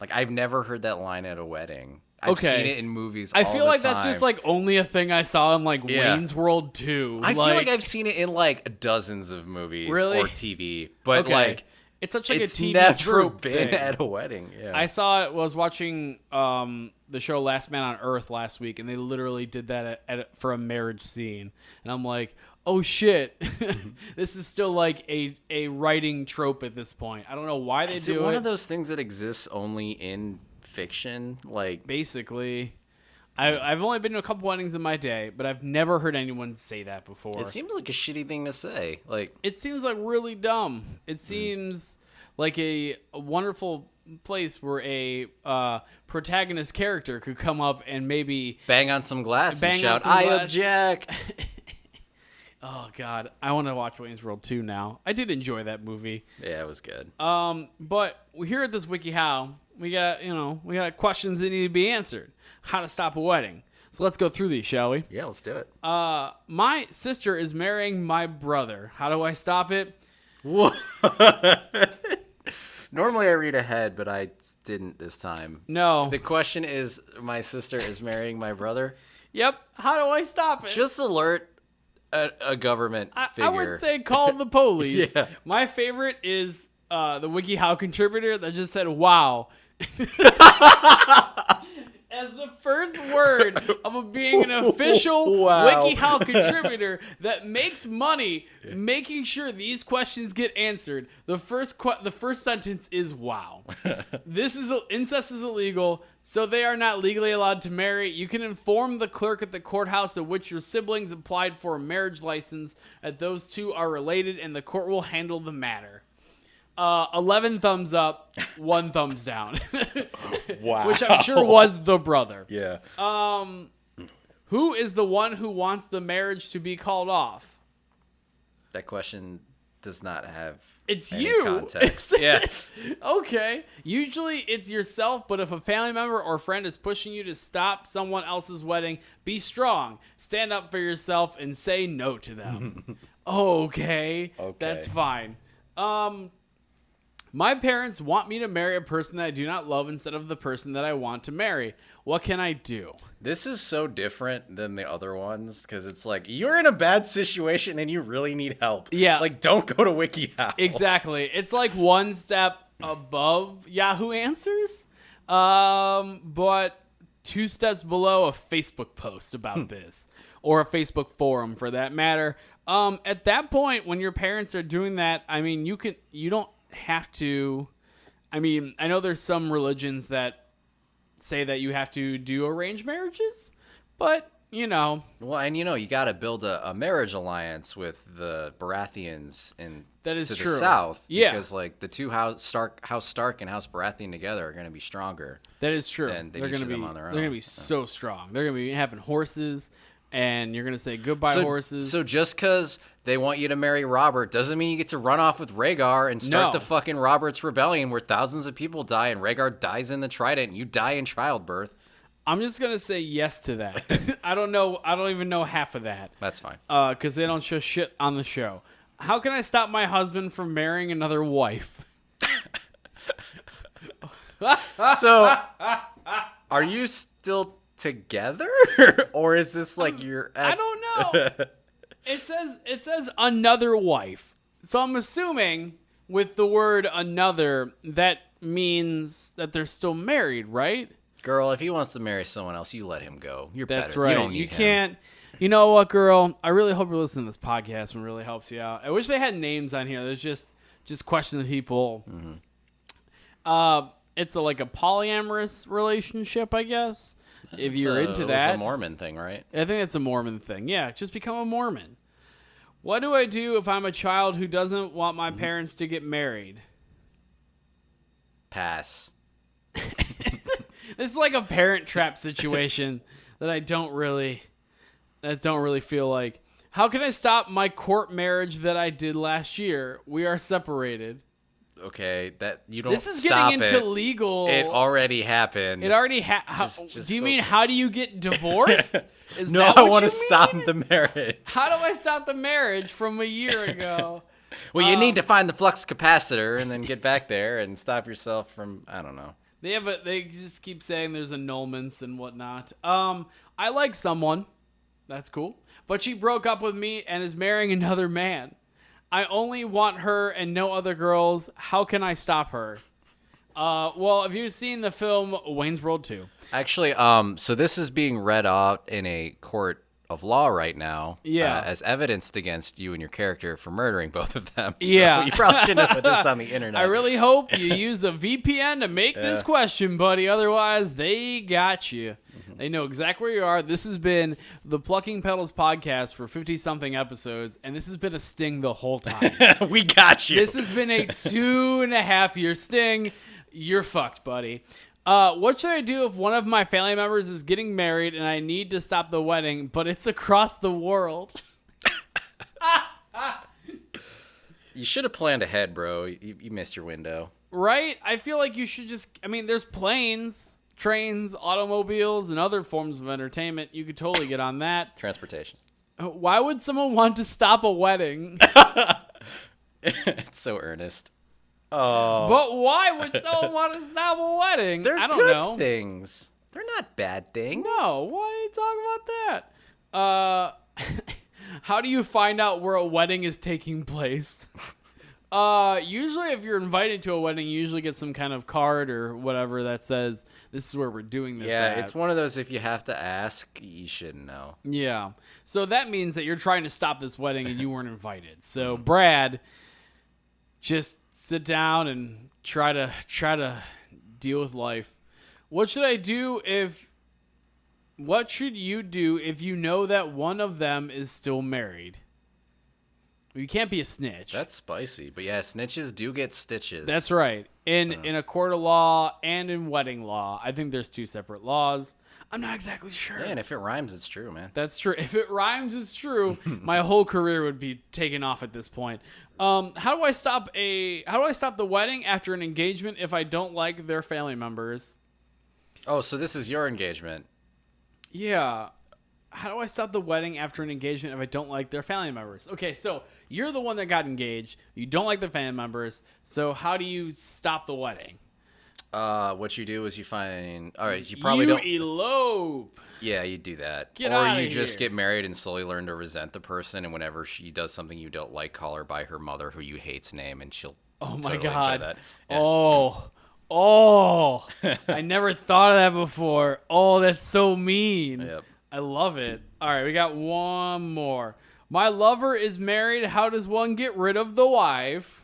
Speaker 2: Like, I've never heard that line at a wedding. I've seen it in movies all the time. I feel like
Speaker 1: that's just, like, only a thing I saw in, like, Wayne's World 2.
Speaker 2: I feel like I've seen it in, like, dozens of movies or TV. But, like...
Speaker 1: It's such like
Speaker 2: it's
Speaker 1: a TV
Speaker 2: never
Speaker 1: trope
Speaker 2: been
Speaker 1: thing.
Speaker 2: at a wedding. Yeah.
Speaker 1: I saw it. Was watching the show Last Man on Earth last week, and they literally did that for a marriage scene. And I'm like, oh shit, this is still like a writing trope at this point. I don't know why they do it.
Speaker 2: One of those things that exists only in fiction, like
Speaker 1: basically. I've only been to a couple weddings in my day, but I've never heard anyone say that before.
Speaker 2: It seems like a shitty thing to say. Like,
Speaker 1: it seems like really dumb. It seems like a wonderful place where a protagonist character could come up and maybe
Speaker 2: bang on some glass and shout, "I object."
Speaker 1: Oh God, I want to watch Wayne's World 2 now. I did enjoy that movie.
Speaker 2: Yeah, it was good.
Speaker 1: But here at this WikiHow, we got questions that need to be answered. How to stop a wedding. So let's go through these, shall we?
Speaker 2: Yeah, let's do it.
Speaker 1: My sister is marrying my brother. How do I stop it?
Speaker 2: Normally I read ahead, but I didn't this time.
Speaker 1: No.
Speaker 2: The question is, my sister is marrying my brother?
Speaker 1: Yep. How do I stop it?
Speaker 2: Just alert a government figure.
Speaker 1: I would say call the police.
Speaker 2: Yeah.
Speaker 1: My favorite is the WikiHow contributor that just said, wow. As the first word of being an official WikiHow contributor that makes money making sure these questions get answered, the first sentence is wow. Incest is illegal, so they are not legally allowed to marry. You can inform the clerk at the courthouse of which your siblings applied for a marriage license that those two are related, and the court will handle the matter. 11 thumbs up, 1 thumbs down.
Speaker 2: Wow.
Speaker 1: Which I'm sure was the brother.
Speaker 2: Yeah.
Speaker 1: Who is the one who wants the marriage to be called off?
Speaker 2: That question does not have
Speaker 1: any
Speaker 2: context. Yeah.
Speaker 1: Okay. Usually it's yourself, but if a family member or friend is pushing you to stop someone else's wedding, be strong. Stand up for yourself and say no to them. Okay. That's fine. My parents want me to marry a person that I do not love instead of the person that I want to marry. What can I do?
Speaker 2: This is so different than the other ones because it's like, you're in a bad situation and you really need help.
Speaker 1: Yeah.
Speaker 2: Like, don't go to WikiHow.
Speaker 1: Exactly. It's like one step above Yahoo Answers, but 2 steps below a Facebook post about this, or a Facebook forum for that matter. At that point, when your parents are doing that, I mean, you don't have to. I mean, I know there's some religions that say that you have to do arranged marriages, but well,
Speaker 2: and you got to build a marriage alliance with the Baratheons
Speaker 1: that is
Speaker 2: to
Speaker 1: true.
Speaker 2: The south,
Speaker 1: yeah,
Speaker 2: because like the two House Stark and House Baratheon together are going to be stronger.
Speaker 1: That is true.
Speaker 2: Than they're going to be on their own.
Speaker 1: They're going to be so strong. They're going to be having horses, and you're going to say goodbye horses.
Speaker 2: So just because they want you to marry Robert doesn't mean you get to run off with Rhaegar and start the fucking Robert's Rebellion where thousands of people die and Rhaegar dies in the Trident and you die in childbirth.
Speaker 1: I'm just going to say yes to that. I don't know. I don't even know half of that.
Speaker 2: That's fine.
Speaker 1: Because they don't show shit on the show. How can I stop my husband from marrying another wife?
Speaker 2: So, are you still together, or is this like your?
Speaker 1: I don't know. It says another wife, so I'm assuming with the word another that means that they're still married, right?
Speaker 2: Girl, if he wants to marry someone else, you let him go. You're
Speaker 1: That's
Speaker 2: better.
Speaker 1: right.
Speaker 2: You don't need him.
Speaker 1: Can't. You know what, girl? I really hope you're listening to this podcast and it really helps you out. I wish they had names on here. There's just questioning people. Mm-hmm. It's like a polyamorous relationship, I guess. If you're into that.
Speaker 2: It's a Mormon thing, right?
Speaker 1: I think it's a Mormon thing. Yeah, just become a Mormon. What do I do if I'm a child who doesn't want my parents to get married?
Speaker 2: Pass.
Speaker 1: This is like a parent trap situation that I don't really feel like. How can I stop my court marriage that I did last year? We are separated.
Speaker 2: Okay, that you don't.
Speaker 1: This is
Speaker 2: stop
Speaker 1: getting into legal.
Speaker 2: It already happened.
Speaker 1: It already do you mean how do you get divorced? Is
Speaker 2: no,
Speaker 1: that
Speaker 2: I
Speaker 1: what
Speaker 2: want to
Speaker 1: you
Speaker 2: stop
Speaker 1: mean?
Speaker 2: the marriage.
Speaker 1: How do I stop the marriage from a year ago?
Speaker 2: Well, you need to find the flux capacitor and then get back there and stop yourself from. I don't know.
Speaker 1: Yeah, but they just keep saying there's annulments and whatnot. I like someone. That's cool. But she broke up with me and is marrying another man. I only want her and no other girls. How can I stop her? Well, have you seen the film Wayne's World 2?
Speaker 2: Actually, so this is being read out in a court of law right now.
Speaker 1: Yeah.
Speaker 2: As evidenced against you and your character for murdering both of them. So
Speaker 1: Yeah.
Speaker 2: you probably shouldn't have put this on the internet.
Speaker 1: I really hope you use a VPN to make this question, buddy. Otherwise, they got you. Mm-hmm. They know exactly where you are. This has been the Plucking Petals podcast for 50-something episodes, and this has been a sting the whole time.
Speaker 2: We got you.
Speaker 1: This has been a 2.5-year sting. You're fucked, buddy. What should I do if one of my family members is getting married and I need to stop the wedding, but it's across the world?
Speaker 2: You should have planned ahead, bro. You missed your window.
Speaker 1: Right? I feel like you should just... I mean, there's planes, trains, automobiles, and other forms of entertainment. You could totally get on that.
Speaker 2: Transportation.
Speaker 1: Why would someone want to stop a wedding?
Speaker 2: It's so earnest. Oh.
Speaker 1: But why would someone want to stop a wedding?
Speaker 2: They're
Speaker 1: I don't
Speaker 2: good
Speaker 1: know.
Speaker 2: things. They're not bad things.
Speaker 1: No, why are you talking about that? How do you find out where a wedding is taking place? Usually if you're invited to a wedding, you usually get some kind of card or whatever that says, this is where we're doing this at.
Speaker 2: It's one of those, if you have to ask, you should know.
Speaker 1: Yeah. So that means that you're trying to stop this wedding and you weren't invited. So Brad, just sit down and try to deal with life. What should you do if you know that one of them is still married? You can't be a snitch.
Speaker 2: That's spicy. But yeah, snitches do get stitches.
Speaker 1: That's right. In a court of law and in wedding law. I think there's two separate laws. I'm not exactly sure.
Speaker 2: Yeah, and if it rhymes, it's true, man.
Speaker 1: That's true. If it rhymes, it's true. My whole career would be taken off at this point. How do I stop the wedding after an engagement if I don't like their family members?
Speaker 2: Oh, so this is your engagement.
Speaker 1: Yeah. How do I stop the wedding after an engagement if I don't like their family members? Okay, so you're the one that got engaged. You don't like the family members. So how do you stop the wedding?
Speaker 2: What you do is you find... All right, you probably don't...
Speaker 1: elope.
Speaker 2: Yeah, you do that.
Speaker 1: Get
Speaker 2: or
Speaker 1: outta
Speaker 2: you just
Speaker 1: here.
Speaker 2: get married and slowly learn to resent the person, and whenever she does something you don't like, call her by her mother, who you hate's name, and she'll
Speaker 1: Oh my
Speaker 2: totally enjoy
Speaker 1: God.
Speaker 2: that. Yeah.
Speaker 1: Oh, I never thought of that before. Oh, that's so mean.
Speaker 2: Yep.
Speaker 1: I love it. All right, we got one more. My lover is married. How does one get rid of the wife?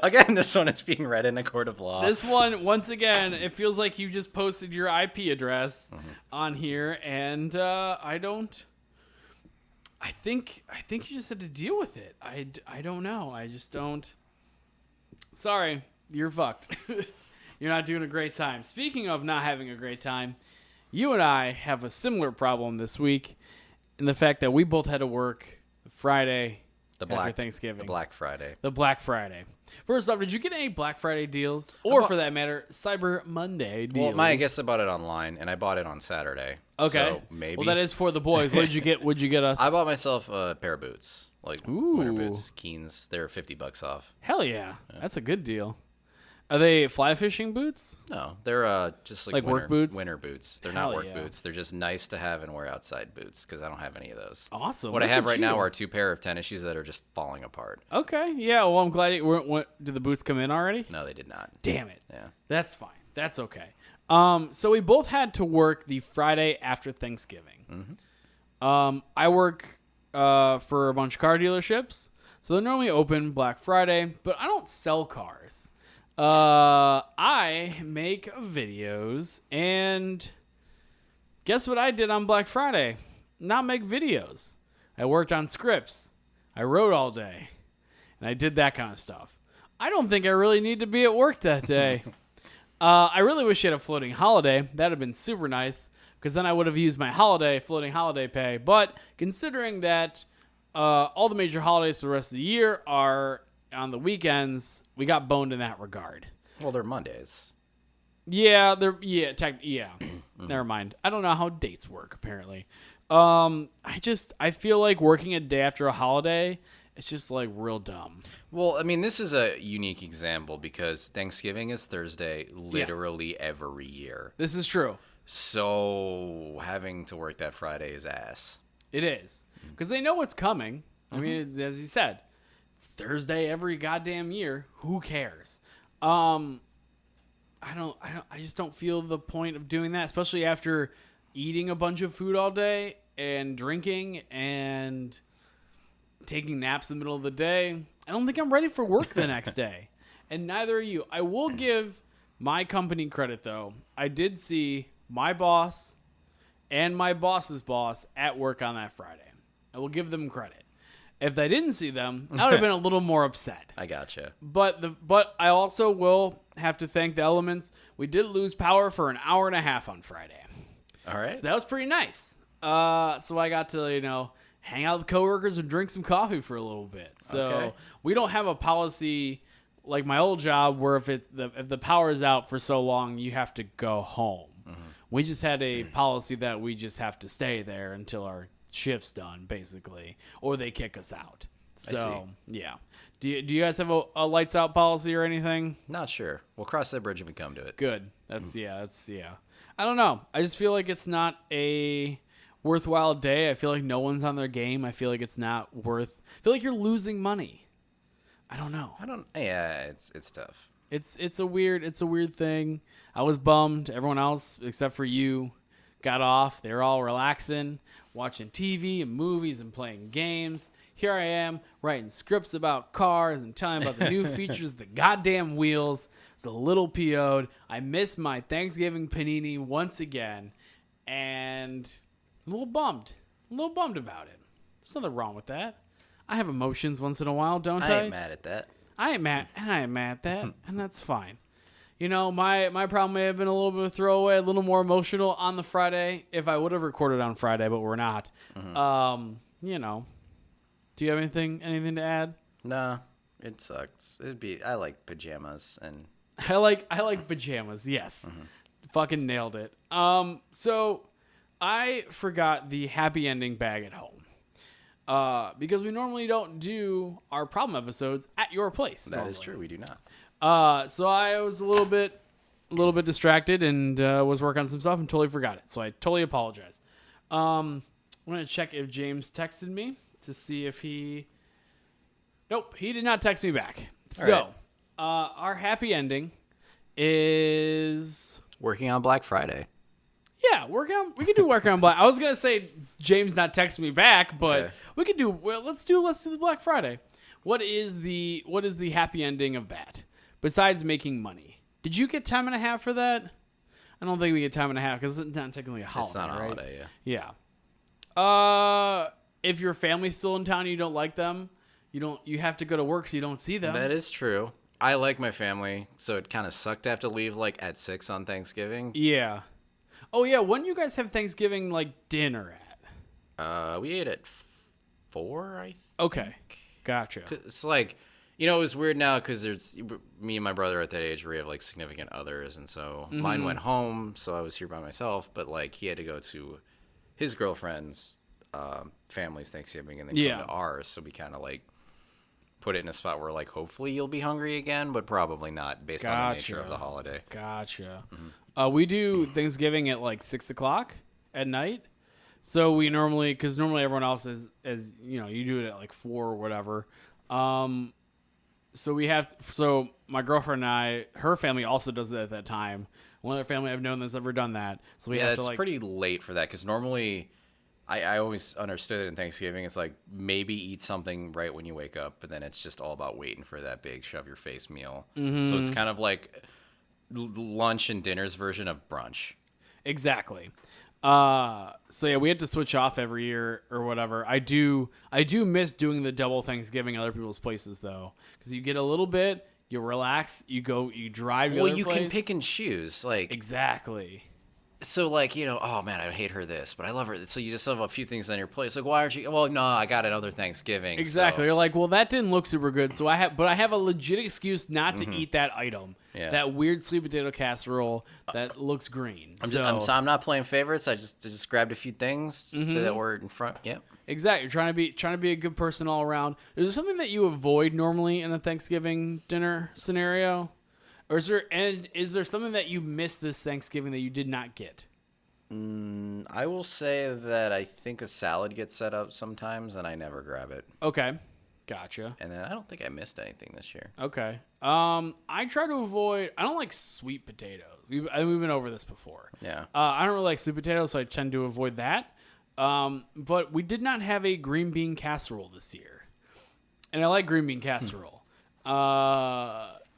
Speaker 2: Again, this one is being read in a court of law.
Speaker 1: This one, once again, it feels like you just posted your IP address on here, and I think you just had to deal with it. I don't know. I just don't. Sorry, you're fucked. You're not doing a great time. Speaking of not having a great time, you and I have a similar problem this week in the fact that we both had to work Friday after Thanksgiving.
Speaker 2: The Black Friday.
Speaker 1: The Black Friday. First off, did you get any Black Friday deals? Or, for that matter, Cyber Monday deals?
Speaker 2: Well, I guess I bought it online, and I bought it on Saturday.
Speaker 1: Okay.
Speaker 2: So maybe.
Speaker 1: Well, that is for the boys. What did you get? What'd you get us?
Speaker 2: I bought myself a pair of boots. Like winter
Speaker 1: Ooh.
Speaker 2: boots, Keens. They're $50 off.
Speaker 1: Hell yeah. That's a good deal. Are they fly fishing boots?
Speaker 2: No, they're just like
Speaker 1: work boots?
Speaker 2: Winter boots. They're
Speaker 1: Hell
Speaker 2: not work
Speaker 1: yeah.
Speaker 2: boots. They're just nice to have and wear outside boots because I don't have any of those.
Speaker 1: Awesome.
Speaker 2: What I
Speaker 1: Look
Speaker 2: have
Speaker 1: at
Speaker 2: right now
Speaker 1: you.
Speaker 2: are 2 pair of tennis shoes that are just falling apart.
Speaker 1: Okay. Yeah. Well, I'm glad. Did the boots come in already?
Speaker 2: No, they did not.
Speaker 1: Damn it.
Speaker 2: Yeah.
Speaker 1: That's fine. That's okay. So we both had to work the Friday after Thanksgiving.
Speaker 2: Mm-hmm.
Speaker 1: I work for a bunch of car dealerships, so they're normally open Black Friday, but I don't sell cars. I make videos, and guess what I did on Black Friday? Not make videos. I worked on scripts. I wrote all day, and I did that kind of stuff. I don't think I really need to be at work that day. I really wish you had a floating holiday. That would have been super nice, because then I would have used my floating holiday pay. But considering that all the major holidays for the rest of the year are on the weekends, we got boned in that regard.
Speaker 2: Well, they're Mondays.
Speaker 1: Yeah, Never mind. I don't know how dates work, apparently. I feel like working a day after a holiday, it's just like real dumb.
Speaker 2: Well, I mean, this is a unique example because Thanksgiving is Thursday literally every year.
Speaker 1: This is true.
Speaker 2: So having to work that Friday is ass.
Speaker 1: It is. Because they know what's coming. I mean, as you said, it's Thursday every goddamn year. Who cares? I just don't feel the point of doing that, especially after eating a bunch of food all day and drinking and taking naps in the middle of the day. I don't think I'm ready for work the next day. And neither are you. I will give my company credit, though. I did see my boss and my boss's boss at work on that Friday. I will give them credit. If I didn't see them, I would have been a little more upset.
Speaker 2: I gotcha.
Speaker 1: But I also will have to thank the elements. We did lose power for an hour and a half on Friday.
Speaker 2: All right.
Speaker 1: So that was pretty nice. So I got to, hang out with coworkers and drink some coffee for a little bit. So we don't have a policy like my old job where if the power is out for so long, you have to go home. Mm-hmm. We just had a policy that we just have to stay there until our shift's done, basically, or they kick us out. So yeah. Do you guys have a lights out policy or anything?
Speaker 2: Not sure. We'll cross that bridge if we come to it.
Speaker 1: Good. That's I don't know. I just feel like it's not a worthwhile day. I feel like no one's on their game. I feel like it's not worth. I feel like you're losing money. I don't know.
Speaker 2: Yeah, it's tough.
Speaker 1: It's a weird thing. I was bummed. Everyone else except for you got off. They're all relaxing, watching TV and movies and playing games. Here I am writing scripts about cars and telling about the new features of the goddamn wheels. It's a little PO'd. I missed my Thanksgiving panini once again, and I'm a little bummed. About it. There's nothing wrong with that. I have emotions once in a while, don't I?
Speaker 2: I ain't mad at that.
Speaker 1: I ain't mad at that, and that's fine. My problem may have been a little bit of a throwaway, a little more emotional on the Friday if I would have recorded on Friday, but we're not. Mm-hmm. Do you have anything to add?
Speaker 2: No, it sucks. I like pajamas and
Speaker 1: I like pajamas. Yes, fucking nailed it. So I forgot the happy ending bag at home. Because we normally don't do our problem episodes at your place.
Speaker 2: That is true. We do
Speaker 1: not. So I was a little bit distracted and was working on some stuff and totally forgot it. So I totally apologize. I'm going to check if James texted me to see if Nope, he did not text me back. Our happy ending is
Speaker 2: working on Black Friday.
Speaker 1: Yeah, we can do work on Black. I was gonna say James not texting me back, but we could do. Well, let's do the Black Friday. What is the happy ending of that? Besides making money, did you get time and a half for that? I don't think we get time and a half because it's not technically a holiday.
Speaker 2: It's not a holiday,
Speaker 1: yeah. If your family's still in town and you don't like them, you have to go to work so you don't see them.
Speaker 2: That is true. I like my family, so it kind of sucked to have to leave like at 6 on Thanksgiving.
Speaker 1: Yeah. Oh yeah, when you guys have Thanksgiving dinner at?
Speaker 2: We ate at 4, I think.
Speaker 1: Okay, gotcha.
Speaker 2: It's like, it was weird now because there's me and my brother at that age where we have significant others, and so mine went home, so I was here by myself. But he had to go to his girlfriend's family's Thanksgiving and then come to ours, so we kind of put it in a spot where, like, hopefully you'll be hungry again, but probably not based on the nature of the holiday.
Speaker 1: Gotcha. We do Thanksgiving at like 6 o'clock at night. So we normally, because normally everyone else is, you know, you do it at like 4 or whatever. So so my girlfriend and I, her family also does it at that time. One other family I've known that's ever done that. So we have to,
Speaker 2: it's pretty late for that, because normally I always understood it in Thanksgiving. It's like maybe eat something right when you wake up, but then it's just all about waiting for that big shove your face meal. So it's kind of like lunch and dinner's version of brunch.
Speaker 1: Exactly. So yeah, we had to switch off every year or whatever. I do miss doing the double Thanksgiving at other people's places though, because you get a little bit, you relax, you drive.
Speaker 2: Well, you can pick and choose, like
Speaker 1: exactly.
Speaker 2: So, like, you know, oh man, I hate her this, but I love her. So you just have a few things on your plate. It's like, why aren't you? Well, no, I got another Thanksgiving.
Speaker 1: Exactly.
Speaker 2: So.
Speaker 1: You're like, well, that didn't look super good, so I have a legit excuse not to eat that item.
Speaker 2: Yeah.
Speaker 1: That weird sweet potato casserole that looks green.
Speaker 2: I'm not playing favorites. I just grabbed a few things that were in front. Yep.
Speaker 1: Exactly. You're trying to be a good person all around. Is there something that you avoid normally in a Thanksgiving dinner scenario? Or is there something that you missed this Thanksgiving that you did not get?
Speaker 2: I will say that I think a salad gets set up sometimes, and I never grab it.
Speaker 1: Okay, gotcha.
Speaker 2: And then I don't think I missed anything this year.
Speaker 1: Okay. I try to avoid. I don't like sweet potatoes. We've been over this before.
Speaker 2: Yeah.
Speaker 1: I don't really like sweet potatoes, so I tend to avoid that. But we did not have a green bean casserole this year, and I like green bean casserole.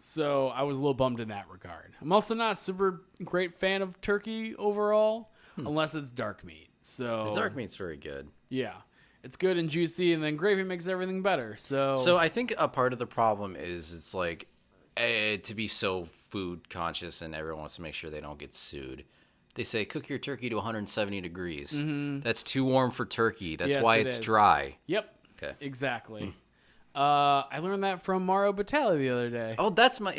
Speaker 1: So I was a little bummed in that regard. I'm also not a super great fan of turkey overall, unless it's dark meat. So
Speaker 2: the dark meat's very good.
Speaker 1: Yeah, it's good and juicy, and then gravy makes everything better. So
Speaker 2: I think a part of the problem is it's like to be so food conscious, and everyone wants to make sure they don't get sued. They say cook your turkey to 170 degrees. That's too warm for turkey. That's why it's dry.
Speaker 1: Yep.
Speaker 2: Okay.
Speaker 1: Exactly. I learned that from Mario Batali the other day.
Speaker 2: Oh, that's my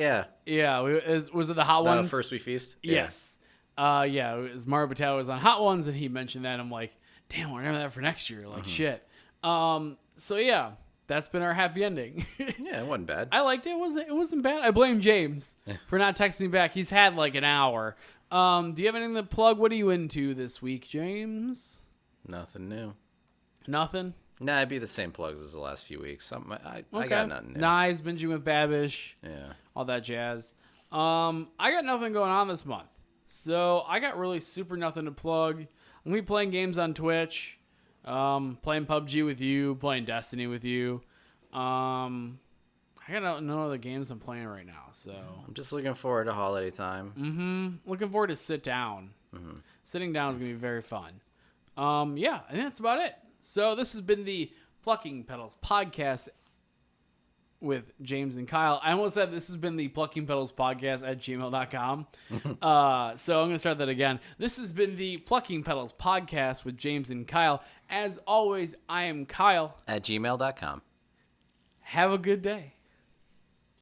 Speaker 1: Yeah, was it the Hot Ones?
Speaker 2: First We Feast?
Speaker 1: Yes. Yeah, it was Mario Batali was on Hot Ones, and he mentioned that. I'm like, damn, we'll remember that for next year. Like, shit. So, yeah, that's been our happy ending.
Speaker 2: Yeah, it wasn't bad.
Speaker 1: I liked it. It wasn't bad. I blame James for not texting me back. He's had like an hour. Do you have anything to plug? What are you into this week, James?
Speaker 2: Nothing new.
Speaker 1: Nothing?
Speaker 2: Nah, it'd be the same plugs as the last few weeks. I got nothing new.
Speaker 1: Nice, binging with Babish.
Speaker 2: Yeah.
Speaker 1: All that jazz. I got nothing going on this month. So I got really super nothing to plug. I'm going to be playing games on Twitch. Playing PUBG with you. Playing Destiny with you. I got no other games I'm playing right now. So
Speaker 2: I'm just looking forward to holiday time.
Speaker 1: Looking forward to sit down. Sitting down is going to be very fun. Yeah, I think that's about it. So this has been the Plucking Petals podcast with James and Kyle. I almost said this has been the Plucking Petals podcast at gmail.com. So I'm going to start that again. This has been the Plucking Petals podcast with James and Kyle. As always, I am Kyle.
Speaker 2: At gmail.com.
Speaker 1: Have a good day.